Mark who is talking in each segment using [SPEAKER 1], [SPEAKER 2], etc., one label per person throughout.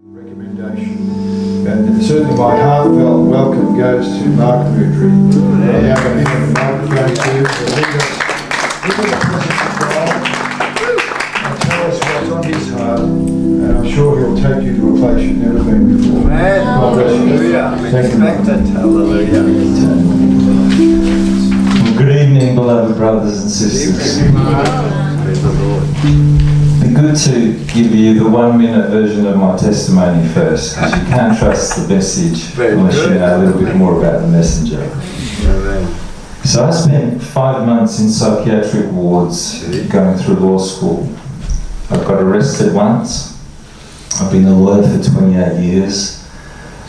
[SPEAKER 1] Recommendation. And certainly my heartfelt welcome goes to Mark Mudri. I'm now going to hand the microphone to lead us into the presence of God and tell us what's on his heart. And I'm sure he'll take you to a place you've never been before.
[SPEAKER 2] Amen.
[SPEAKER 1] God bless you.
[SPEAKER 2] Hallelujah.
[SPEAKER 1] Thank you.
[SPEAKER 2] Hallelujah.
[SPEAKER 3] Well, good evening, beloved brothers and sisters.
[SPEAKER 2] Praise the Lord.
[SPEAKER 3] It'd be good to give you the 1 minute version of my testimony first, because you can't trust the message unless you know a little bit more about the messenger.
[SPEAKER 2] Amen.
[SPEAKER 3] So I spent 5 months in psychiatric wards going through law school. I got arrested once. I've been a lawyer for 28 years.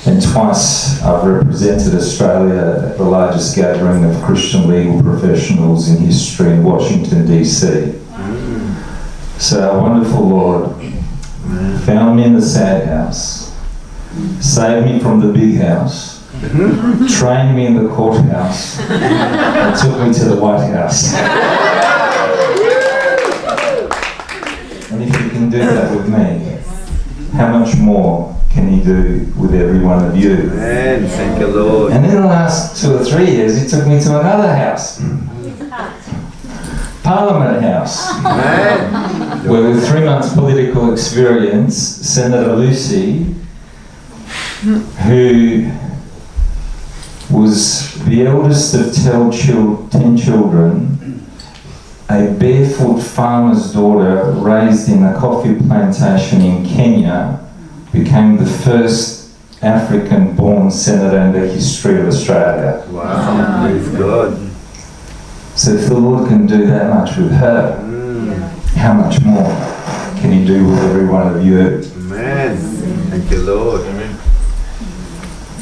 [SPEAKER 3] And twice I've represented Australia at the largest gathering of Christian legal professionals in history in Washington, D.C. So our wonderful Lord found me in the sad house, saved me from the big house, trained me in the courthouse, and took me to the White House. And if he can do that with me, how much more can he do with every one of you?
[SPEAKER 2] Amen. Thank you, Lord.
[SPEAKER 3] And in the last 2 or 3 years, he took me to another house. Parliament House.
[SPEAKER 2] Amen.
[SPEAKER 3] Where with 3 months political experience, Senator Lucy, who was the eldest of 10 children, a barefoot farmer's daughter raised in a coffee plantation in Kenya, became the first African-born senator in the history of Australia.
[SPEAKER 2] Wow. Praise God.
[SPEAKER 3] So if the Lord can do that much with her, how much more can he do with every one of you?
[SPEAKER 2] Amen. Thank you, Lord. Amen.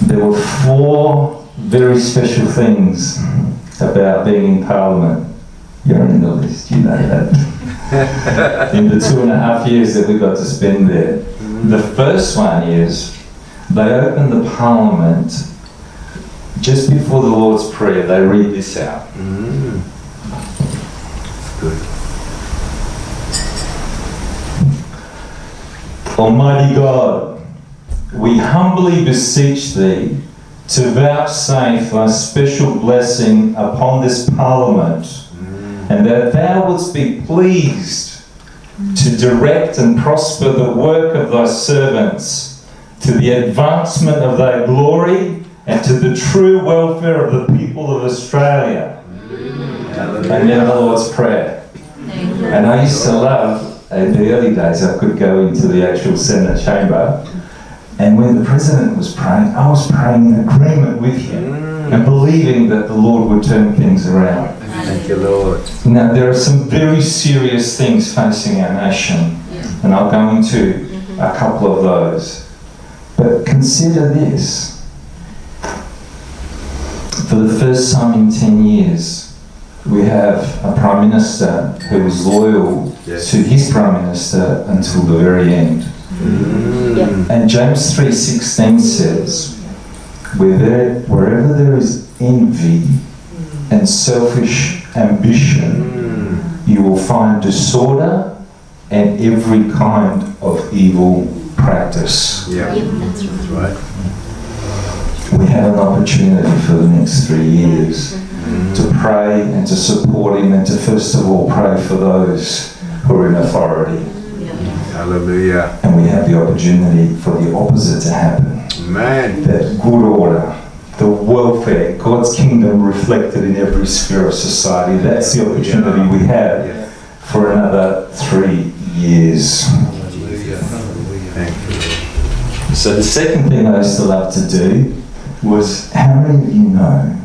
[SPEAKER 3] There were 4 very special things about being in Parliament. You're in the list, you know that. In the 2.5 years that we got to spend there. The first one is, they opened the Parliament just before the Lord's Prayer. They read this out.
[SPEAKER 2] Good.
[SPEAKER 3] Almighty God, we humbly beseech Thee to vouchsafe Thy special blessing upon this Parliament, and that Thou wouldst be pleased to direct and prosper the work of Thy servants to the advancement of Thy glory and to the true welfare of the people of Australia. And then the Lord's Prayer. And I used to love, in the early days, I could go into the actual Senate chamber, and when the President was praying, I was praying in agreement with him and believing that the Lord would turn things around.
[SPEAKER 2] Thank you, Lord.
[SPEAKER 3] Now, there are some very serious things facing our nation, and I'll go into a couple of those. But consider this. For the first time in 10 years, we have a Prime Minister who is loyal to his Prime Minister until the very end. And James 3:16 says, wherever there is envy and selfish ambition, you will find disorder and every kind of evil practice.
[SPEAKER 2] Yeah, that's right.
[SPEAKER 3] We have an opportunity for the next 3 years to pray and to support him, and to first of all pray for those who are in authority.
[SPEAKER 2] Hallelujah.
[SPEAKER 3] And we have the opportunity for the opposite to happen.
[SPEAKER 2] Amen.
[SPEAKER 3] That good order, the welfare, God's kingdom reflected in every sphere of society. That's the opportunity we have for another 3 years.
[SPEAKER 2] Thank you.
[SPEAKER 3] So the second thing I used to love to do was, how many of you know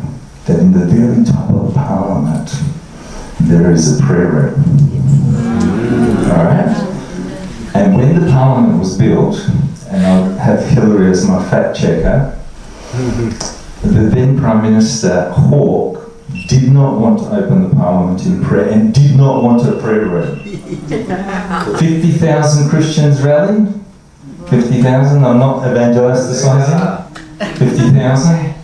[SPEAKER 3] that in the very top of Parliament there is a prayer room? Alright? And when the Parliament was built, and I'll have Hillary as my fact checker, the then Prime Minister Hawke did not want to open the Parliament in prayer and did not want a prayer room. 50,000 Christians rallied. 50,000, I'm not evangelisticizing. 50,000.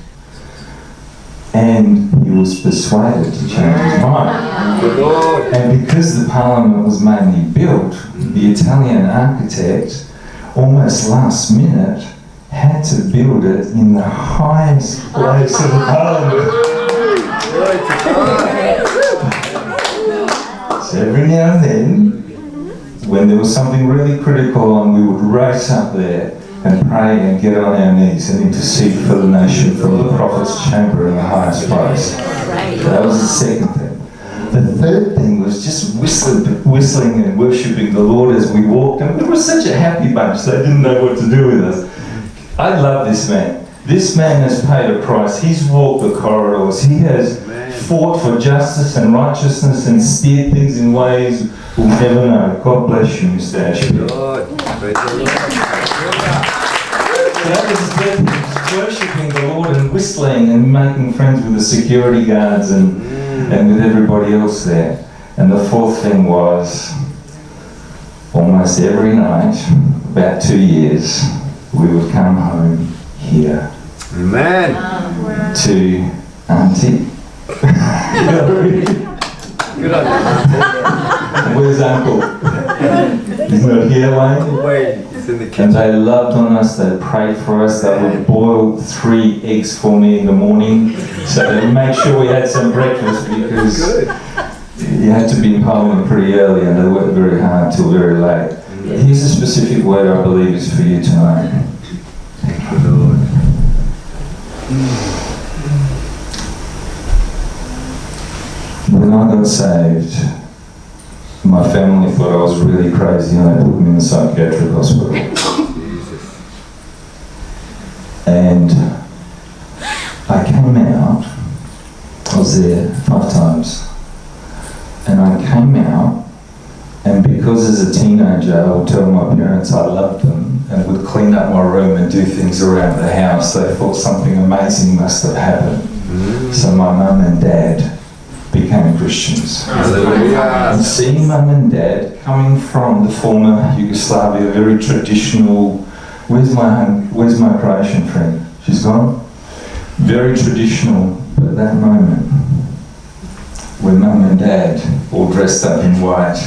[SPEAKER 3] And he was persuaded to change his mind.
[SPEAKER 2] Good Lord.
[SPEAKER 3] And because the Parliament was mainly built, the Italian architect almost last minute, had to build it in the highest place of the parliament. So every now and then, when there was something really critical on, we would race up there and pray and get on our knees and intercede for the nation from the prophet's chamber in the highest place. That was the second thing. The third thing was just whistling and worshipping the Lord as we walked. And we were such a happy bunch, they didn't know what to do with us. I love this man. This man has paid a price. He's walked the corridors. He has fought for justice and righteousness and steered things in ways we'll never know. God bless you, Mr. Ashby.
[SPEAKER 2] Lord, praise the Lord.
[SPEAKER 3] That was the third thing, worshipping the Lord and whistling and making friends with the security guards and with everybody else there. And the fourth thing was, almost every night, about 2 years, we would come home here
[SPEAKER 2] Amen.
[SPEAKER 3] to Auntie.
[SPEAKER 2] Good on you,
[SPEAKER 3] Where's Uncle? He's not here, Wayne.
[SPEAKER 2] Wait, it's in the
[SPEAKER 3] And
[SPEAKER 2] kitchen.
[SPEAKER 3] they loved on us, they prayed for us, they would boil 3 eggs for me in the morning. So they would make sure we had some breakfast because
[SPEAKER 2] Good.
[SPEAKER 3] you had to be in Parliament pretty early and they worked very hard till very late. Here's a specific word I believe is for you tonight.
[SPEAKER 2] Thank you, Lord.
[SPEAKER 3] When I got saved, my family thought I was really crazy and they put me in a psychiatric hospital.
[SPEAKER 2] Jesus.
[SPEAKER 3] And I came out, I was there 5 times, and I came out, and because as a teenager I would tell my parents I loved them and would clean up my room and do things around the house, they thought something amazing must have happened. So my mum and dad became Christians.
[SPEAKER 2] Hallelujah.
[SPEAKER 3] And seeing mum and dad coming from the former Yugoslavia, very traditional, where's my Croatian friend? She's gone? Very traditional, but at that moment, when mum and dad, all dressed up in white,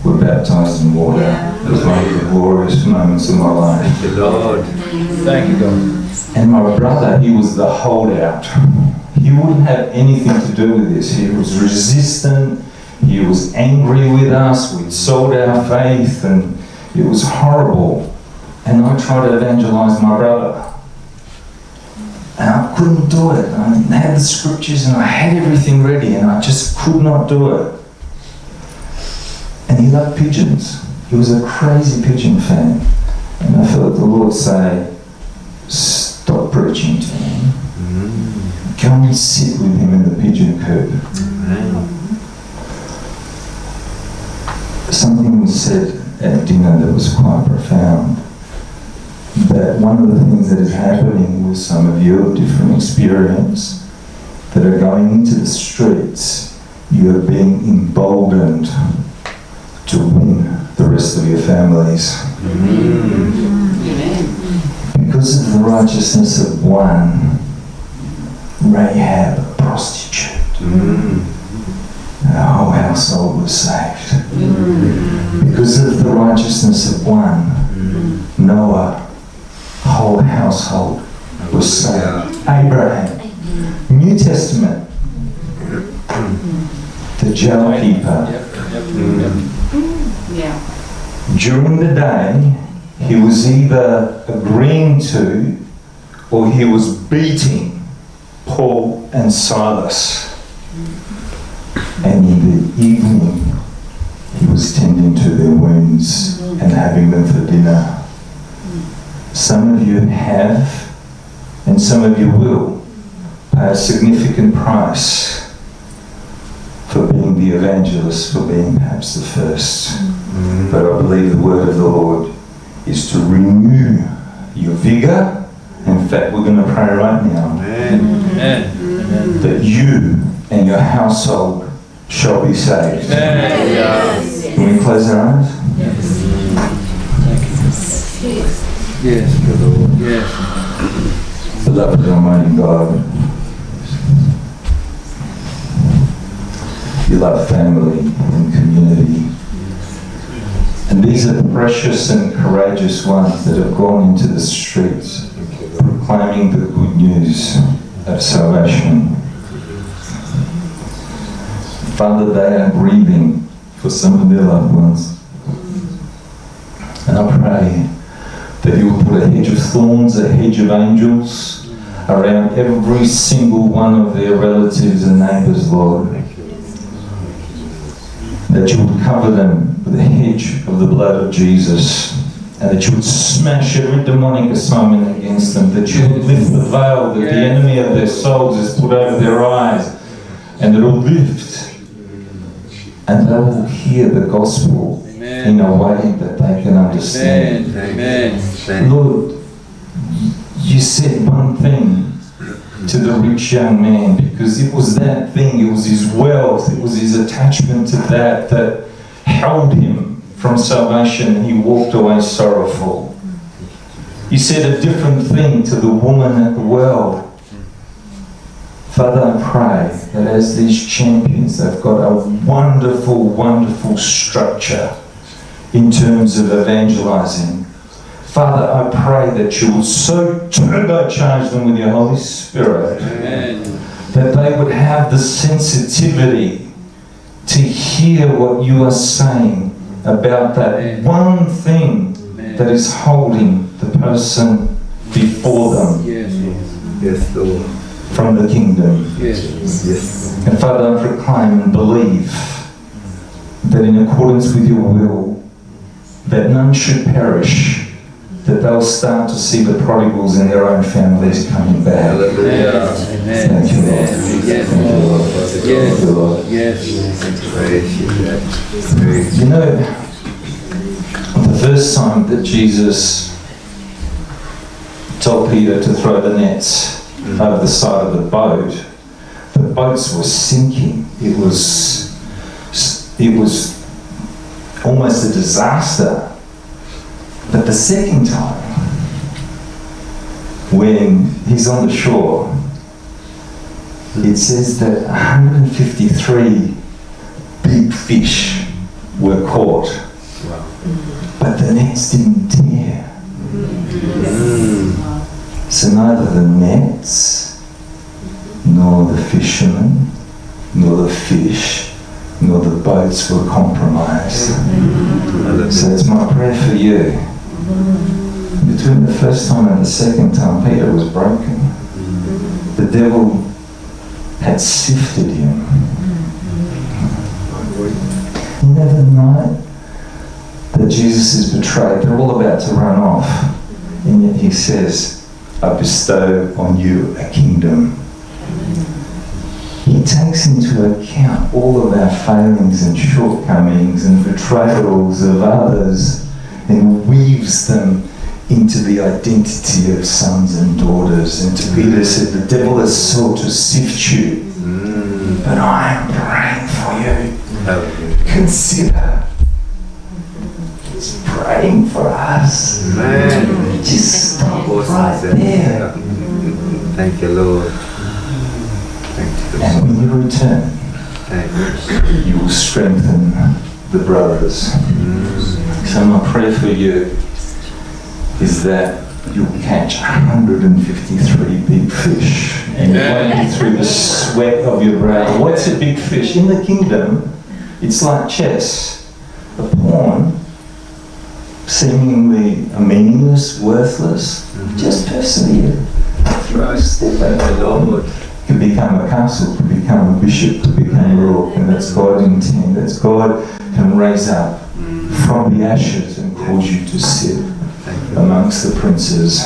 [SPEAKER 3] were baptised in water, it was one of the glorious moments of my life.
[SPEAKER 2] Thank you, Lord.
[SPEAKER 1] Thank you, God.
[SPEAKER 3] And my brother, he was the holdout. He wouldn't have anything to do with this. He was resistant, he was angry with us, we'd sold our faith, and it was horrible. And I tried to evangelise my brother. And I couldn't do it. I had the scriptures and I had everything ready and I just could not do it. And he loved pigeons. He was a crazy pigeon fan. And I felt the Lord say, stop preaching to him. Go and sit with him in the pigeon coop. Something was said at dinner that was quite profound. That one of the things that is happening with some of you of different experience that are going into the streets, you are being emboldened to win the rest of your families. Because of the righteousness of one, Rahab, a prostitute, her whole household was saved. Because of the righteousness of one, Noah, whole household was saved. Abraham, New Testament, the jailkeeper. During the day, he was either agreeing to or he was beating Paul and Silas. And in the evening, he was tending to their wounds and having them for dinner. Some of you have, and some of you will, pay a significant price for being the evangelist, for being perhaps the first. But I believe the word of the Lord is to renew your vigour. In fact, we're going to pray right now that you and your household shall be saved. Can we close our eyes?
[SPEAKER 1] Yes, good Lord. Yes.
[SPEAKER 3] Beloved Almighty God, you love family and community. And And these are precious and courageous ones that have gone into the streets proclaiming the good news of salvation. Father, they are grieving for some of their loved ones. And I pray that you will put a hedge of thorns, a hedge of angels around every single one of their relatives and neighbours, Lord. That you would cover them with a hedge of the blood of Jesus, and that you would smash every demonic assignment against them, that you would lift the veil that the enemy of their souls has put over their eyes, and that it will lift, and they will hear the gospel in a way that they can understand.
[SPEAKER 2] Amen.
[SPEAKER 3] Lord, you said one thing to the rich young man, because it was that thing, it was his wealth, it was his attachment to that held him from salvation, and he walked away sorrowful. You said a different thing to the woman at the well. Father, I pray that as these champions, they've got a wonderful, wonderful structure in terms of evangelizing. Father, I pray that you will so turbocharge them with your Holy Spirit.
[SPEAKER 2] Amen.
[SPEAKER 3] That they would have the sensitivity to hear what you are saying about that one thing that is holding the person before them
[SPEAKER 2] Yes, Lord.
[SPEAKER 3] from the kingdom.
[SPEAKER 2] Yes.
[SPEAKER 3] And Father, I proclaim and believe that in accordance with your will, that none should perish, that they'll start to see the prodigals in their own families coming back.
[SPEAKER 2] Hallelujah.
[SPEAKER 3] Thank you, Lord. Thank you, Lord.
[SPEAKER 2] Praise you.
[SPEAKER 3] You know, the first time that Jesus told Peter to throw the nets over the side of the boats were sinking. It was almost a disaster. But the second time, when he's on the shore, it says that 153 big fish were caught.
[SPEAKER 2] Wow.
[SPEAKER 3] But the nets didn't tear. So neither the nets, nor the fishermen, nor the fish, nor the boats were compromised. So it's my prayer for you. Between the first time and the second time Peter was broken, the devil had sifted him. You know, the night that Jesus is betrayed, they're all about to run off, and yet he says, I bestow on you a kingdom. He takes into account all of our failings and shortcomings and betrayals of others and weaves them into the identity of sons and daughters. And to Peter said, the devil has sought to sift you, but I am praying for you. Consider. He's praying for us.
[SPEAKER 2] Amen.
[SPEAKER 3] Just stop right there.
[SPEAKER 2] Thank you, Lord. Thank you.
[SPEAKER 3] And when you return,
[SPEAKER 2] Thank you.
[SPEAKER 3] you will strengthen the brothers. So my prayer for you is that you'll catch 153 big fish and it won't be through the sweat of your brow. What's a big fish? In the kingdom, it's like chess. A pawn, seemingly meaningless, worthless, just persevere.
[SPEAKER 2] Right.
[SPEAKER 3] Step over, Lord. Could become a castle, could become a bishop, could become a rook, and that's God intended. That's God can raise up from the ashes and cause you to sit amongst the princes.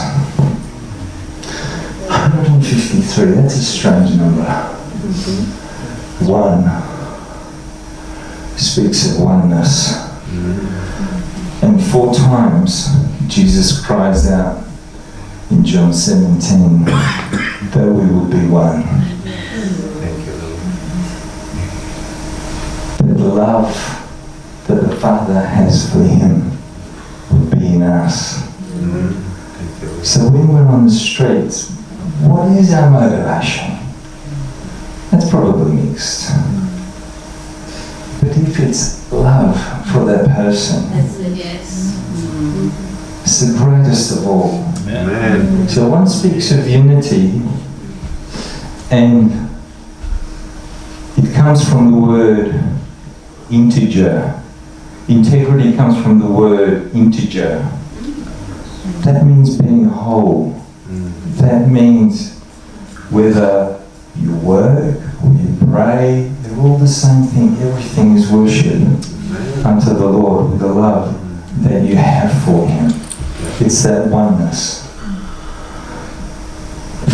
[SPEAKER 3] 153, that's a strange number. One speaks of oneness. And 4 times Jesus cries out in John 17 that we will be one.
[SPEAKER 2] Thank you, Lord.
[SPEAKER 3] That the love that the Father has for him will be in us.
[SPEAKER 2] Thank you, Lord.
[SPEAKER 3] So when we're on the streets, what is our motivation? That's probably mixed. But if it's love for that person,
[SPEAKER 4] Yes.
[SPEAKER 3] It's the greatest of all.
[SPEAKER 2] Amen.
[SPEAKER 3] So one speaks of unity, and it comes from the word integer. Integrity comes from the word integer. That means being whole. That means whether you work or you pray, they're all the same thing. Everything is worship unto the Lord with the love that you have for Him. It's that oneness.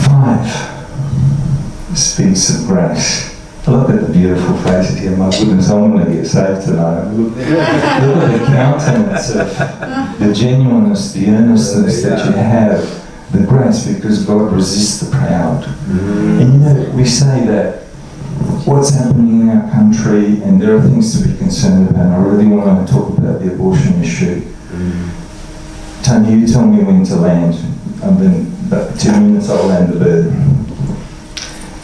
[SPEAKER 3] 5 speaks of grace. Look at the beautiful faces here. My goodness, I want to get saved tonight. Look at the countenance of the genuineness, the earnestness that you have, the grace, because God resists the proud. And you know, we say that what's happening in our country, and there are things to be concerned about. I really want to talk about the abortion issue. Tony, you tell me when to land. I've been about 2 minutes, I'll land the bird.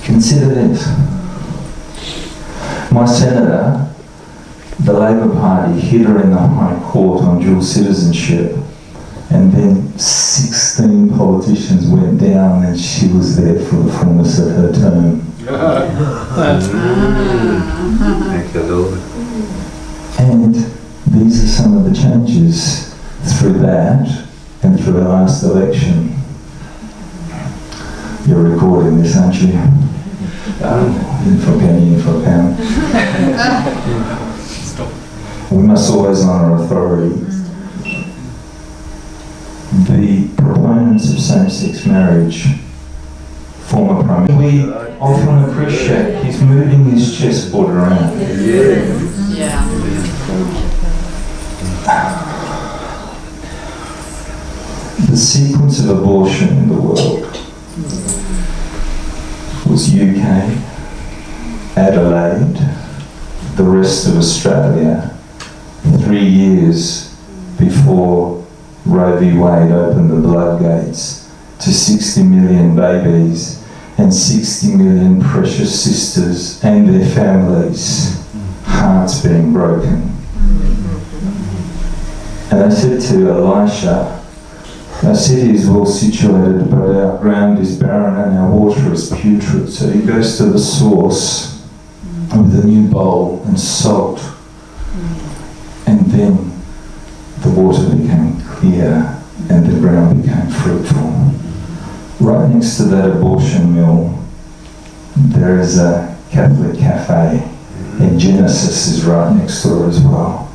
[SPEAKER 3] Consider this. My senator, the Labor Party, hit her in the High Court on dual citizenship, and then 16 politicians went down and she was there for the fullness of her term.
[SPEAKER 2] Thank you, Lord.
[SPEAKER 3] And these are some of the changes through that and through the last election. You're recording this, aren't you? In for a penny, in for a pound. We must always honour authority. The proponents of same-sex marriage, former Prime Minister, we often appreciate he's moving his chessboard around.
[SPEAKER 4] Yeah.
[SPEAKER 3] The sequence of abortion in the world was UK, Adelaide, the rest of Australia, 3 years before Roe v. Wade opened the floodgates to 60 million babies and 60 million precious sisters and their families, hearts being broken. And I said to Elisha, our city is well situated, but our ground is barren and our water is putrid. So he goes to the source with a new bowl and salt. And then the water became clear and the ground became fruitful. Right next to that abortion mill, there is a Catholic cafe, and Genesis is right next door as well.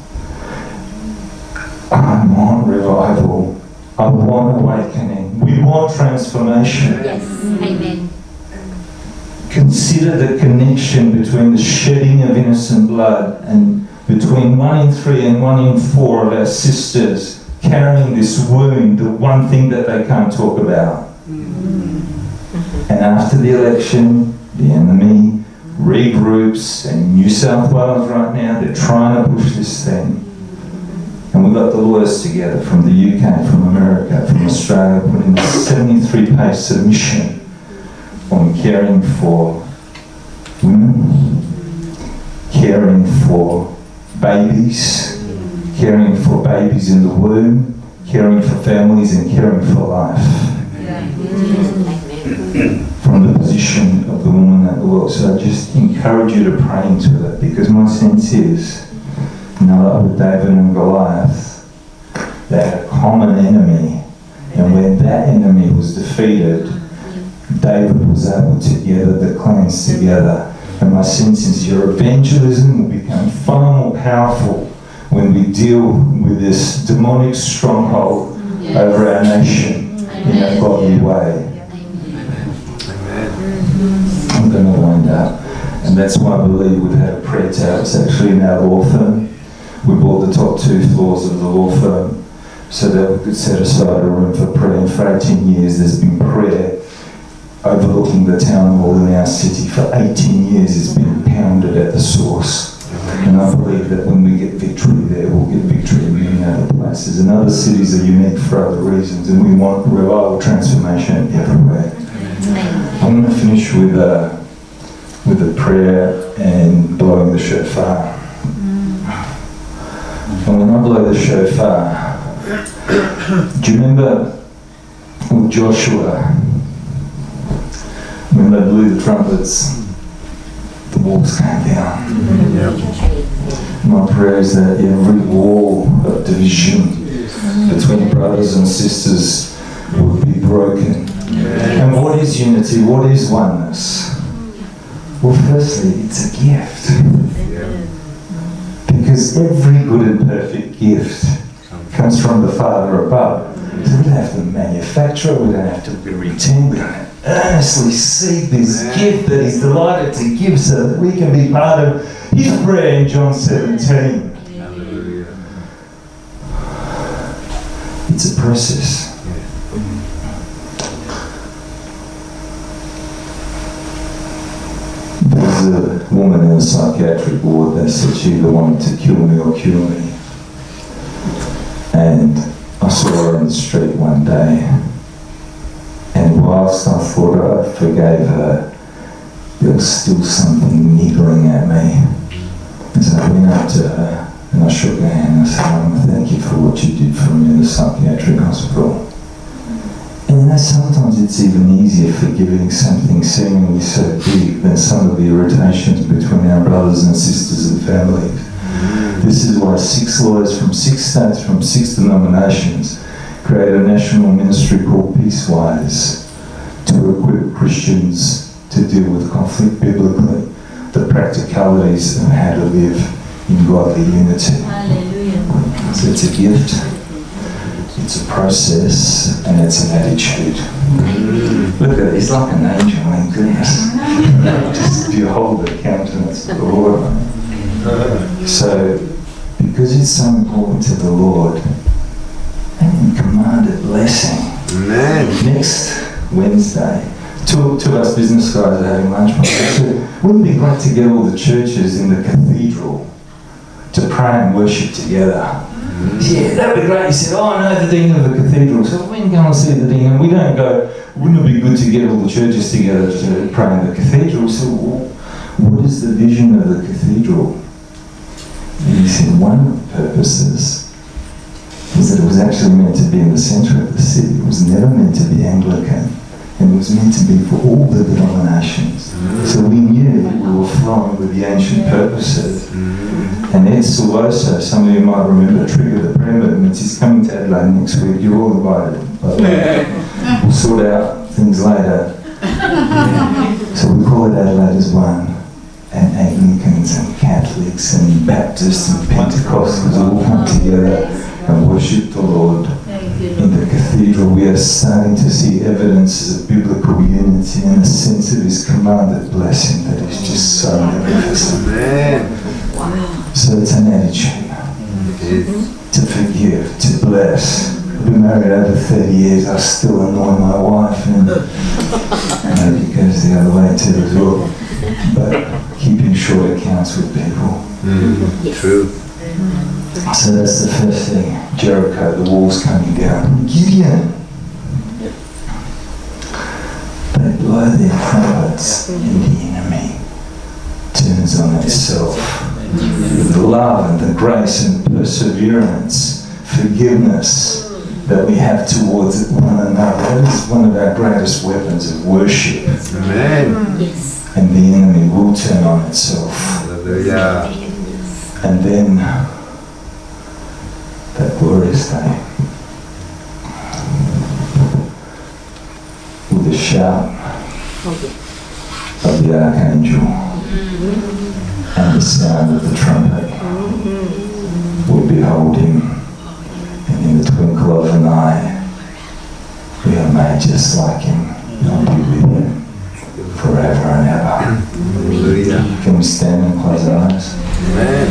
[SPEAKER 3] I want revival. I want awakening. We want transformation.
[SPEAKER 4] Yes. Amen.
[SPEAKER 3] Consider the connection between the shedding of innocent blood and between 1 in 3 and 1 in 4 of our sisters carrying this wound, the one thing that they can't talk about. And after the election, the enemy regroups, and in New South Wales right now, they're trying to push this thing. And we got the lawyers together from the UK, from America, from Australia, putting a 73-page submission on caring for women, caring for babies, caring for babies in the womb, caring for families, and caring for life. From the position of the woman at the world. So I just encourage you to pray into that, because my sense is, like with David and Goliath, they had a common enemy, and when that enemy was defeated, David was able to gather the clans together. And my sense is your evangelism will become far more powerful when we deal with this demonic stronghold over our nation in a godly way. I'm going to wind up, and that's why I believe we've had a prayer tower. It's actually in our law firm. We bought the top 2 floors of the law firm so that we could set aside a room for prayer. And for 18 years there's been prayer overlooking the town hall in our city. For 18 years it's been pounded at the source. And I believe that when we get victory there, we'll get victory in many other places. And other cities are unique for other reasons, and we want revival transformation everywhere. I'm going to finish with a prayer and blowing the shofar. And when I blow the shofar, do you remember with Joshua, when they blew the trumpets, the walls came down. My prayer is that every wall of division between brothers and sisters would be broken. And what is unity? What is oneness? Well, firstly, it's a gift. Because every good and perfect gift comes from the Father above. So we don't have to manufacture it, we don't have to pretend, we don't have to earnestly seek this gift that He's delighted to give so that we can be part of His prayer in John 17. It's a process. There's a woman in a psychiatric ward that said she either wanted to kill me or cure me. And I saw her on the street one day, and whilst I thought I forgave her, there was still something niggling at me. And so I went up to her and I shook her hand and I said, "Mama, thank you for what you did for me in the psychiatric hospital." And you know, sometimes it's even easier forgiving something seemingly so big than some of the irritations between our brothers and sisters and families. This is why 6 lawyers from 6 states, from 6 denominations, create a national ministry called Peacewise to equip Christians to deal with conflict biblically, the practicalities of how to live in godly unity.
[SPEAKER 4] Hallelujah.
[SPEAKER 3] So it's a gift, it's a process, and it's an attitude. Look at it, he's like an angel, my goodness. Just behold the countenance of the Lord. So, because it's so important to the Lord, and commanded blessing.
[SPEAKER 2] Amen.
[SPEAKER 3] Next Wednesday, two of us business guys are having lunch one day. So, wouldn't it be great to get all the churches in the cathedral to pray and worship together? Yeah, that'd be great. He said, "Oh, no, the dean of the cathedral." So we can go and see the dean, and we don't go, "Wouldn't it be good to get all the churches together to pray in the cathedral?" So, what is the vision of the cathedral? And he said, one of the purposes was that it was actually meant to be in the centre of the city. It was never meant to be Anglican. And it was meant to be for all the denominations. So we knew that we were flowing with the ancient purposes. And Ed Silvoso, some of you might remember, triggered the prayer movements. He's coming to Adelaide next week. You're all invited, by the way. We'll sort out things later. So we call it Adelaide as one. And Anglicans and Catholics and Baptists and Pentecostals all come together and worship the Lord in the cathedral. We are starting to see evidences of biblical unity and a sense of His commanded blessing that is just so magnificent. So it's an attitude to forgive, to bless. I've been married over 30 years. I still annoy my wife, and maybe it goes the other way too as well. But keeping short accounts with people.
[SPEAKER 2] True.
[SPEAKER 3] So that's the first thing. Jericho, the walls coming down. Gideon. They blow their trumpets and the enemy turns on itself. The love and the grace and perseverance, forgiveness that we have towards one another. That is one of our greatest weapons of worship.
[SPEAKER 2] Amen.
[SPEAKER 4] Yes.
[SPEAKER 3] And the enemy will turn on itself.
[SPEAKER 2] Hallelujah.
[SPEAKER 3] And then that glorious day, with the shout of the archangel and the sound of the trumpet, we behold Him, and in the twinkle of an eye, we are made just like Him, and be with Him forever and ever.
[SPEAKER 2] Hallelujah.
[SPEAKER 3] Can we stand and close our eyes?
[SPEAKER 2] Amen.